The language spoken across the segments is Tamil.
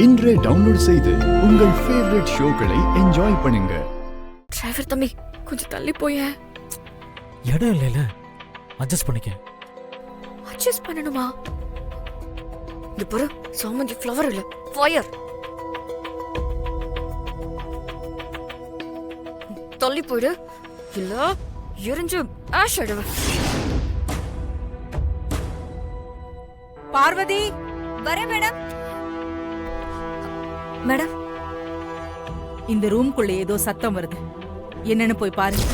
இன்றே டவுன்லோட் செய்து உங்கள் ஃபேவரட் ஷோக்களை என்ஜாய் பண்ணுங்க. டிரைவர் தம்பி கொஞ்சம் தள்ளி போய. இடம் இல்லைல, அட்ஜஸ்ட் பண்ணிக்க. அட்ஜஸ்ட் பண்ணணுமா? இது பாரு, சாமந்தி ஃப்ளவர் இல்ல, ஃபயர். தள்ளி போயிடு, இல்ல எரிஞ்சு ஆஷ் ஆயிடுவேன். பார்வதி வரேன் மேடம். மேடம், இந்த ரூம்குள்ள ஏதோ சத்தம் வருது, என்னன்னு போய் பாருங்க.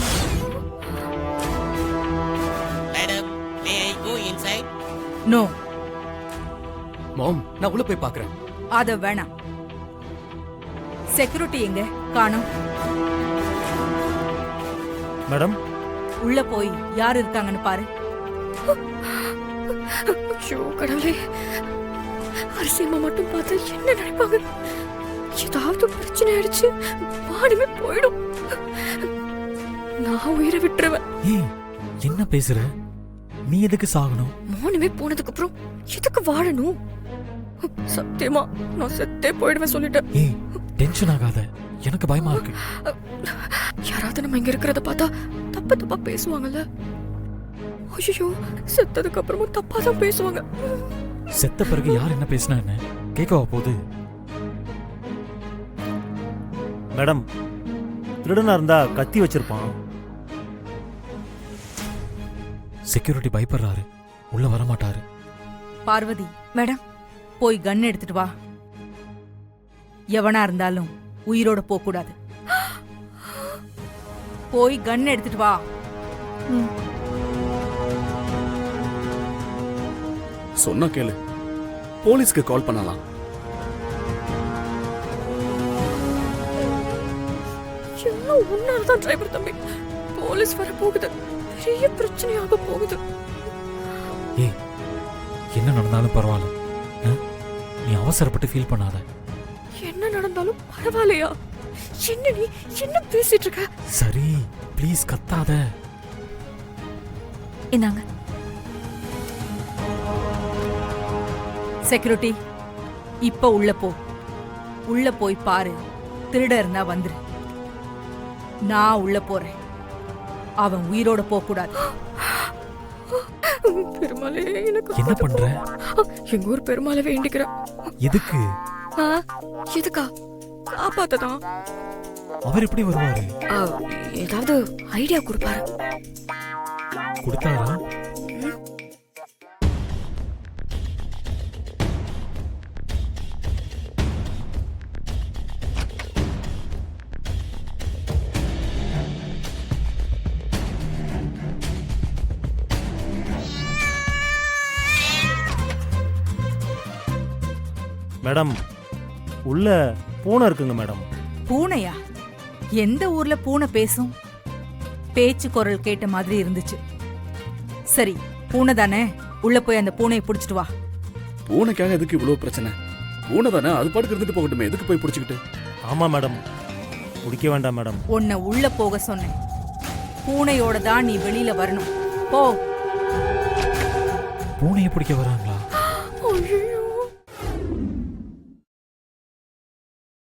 மேடம், மே ஐ கோ இன்சைட்? நோ. மாம், நான் உள்ள போய் பார்க்கறேன். அத வேணாம். செக்யூரிட்டி எங்க காணோம்? மேடம், உள்ள போய் யார் இருக்காங்கன்னு பாரு. ஐயோ கடவுளே, அரசியம்மா மட்டும் பார்த்தா என்ன நினைப்பாங்க? ஏதாவது பிரச்சனை ஆயிடுச்சு, மானமே போயிடும். நான் உயிரை விட்டுருவேன். ஏய், என்ன பேசுற? நீ எதுக்கு சாகணும்? மானமே போனதுக்கு அப்புறம் எதுக்கு வாழணும்? சத்தியமா நான் செத்தே போயிடுவேன் சொல்லிட்டேன். ஏய், டென்ஷன் ஆகாத, எனக்கு பயமா இருக்கு. யாராவது நம்ம இங்க இருக்கிறத பார்த்தா தப்பு தப்பா பேசுவாங்கல்ல. ஐயோ, செத்ததுக்கு அப்புறமும் தப்பா தான் பேசுவாங்க. செத்த பிறகு யார் என்ன பேசினா என்ன கேட்கவா போகுது? மேடம், திருடனா இருந்தா கத்தி வச்சிருப்பான். செக்யூரிட்டி பயப்படுறாரு, உள்ள வர மாட்டாரு. பார்வதி மேடம், போய் கன் எடுத்துட்டு வா. எவனா இருந்தாலும் உயிரோட போக கூடாது. போய் கன் எடுத்துட்டு வா. சொன்னா கேளு, போலீஸ்க்கு கால் பண்ணலாம். எல்லாம் உன்னாலதான் டிரைவர் தம்பி. போலீஸ் வர போகுது, பெரிய பிரச்சனையாக போகுது. ஏய், என்ன நடந்தாலும் பரவாயில்ல, நீ அவசரப்பட்டு ஃபீல் பண்ணாத. என்ன நடந்தாலும் பரவாயில்லையா? என்ன நீ என்ன பேசிட்டு இருக்க? சரி, ப்ளீஸ் கத்தாத. என்னங்க செக்யூரிட்டி, இப்ப உள்ள போ. உள்ள போய் பாரு, திருட இருந்தா வந்துரு. நான் உள்ள போறேன். அவன் உயிரோட போக கூடாது. பெருமாளே, எனக்கு என்ன பண்ற? எங்க ஊர் பெருமாளை வேண்டிக்கிறேன். எதுக்கு? எதுக்கா? காப்பாத்ததான். அவர் எப்படி வருவாரு? ஏதாவது ஐடியா கொடுப்பாரு. கொடுத்தாரா? மேடம், உள்ள பூனை இருக்குங்க மேடம். பூனையா? எந்த ஊர்ல பூனை பேசும்? பேச்சு குரல் கேட்ட மாதிரி இருந்துச்சு. சரி, பூனை தானே, உள்ள போய் அந்த பூனையை புடிச்சிட்டு வா. பூனைக்காக எதுக்கு இவ்வளவு பிரச்சனை? பூனை தானே, அது பாட்டுக்கு இருந்துட்டு போகட்டுமே, எதுக்கு போய் பிடிச்சிக்கிட்டு? ஆமா மேடம், குடிக்க வேண்டாம் மேடம். உன்னை உள்ள போக சொன்னேன். பூனையோட தான் நீ வெளியில வரணும். போ. பூனையை பிடிக்க வராங்களா?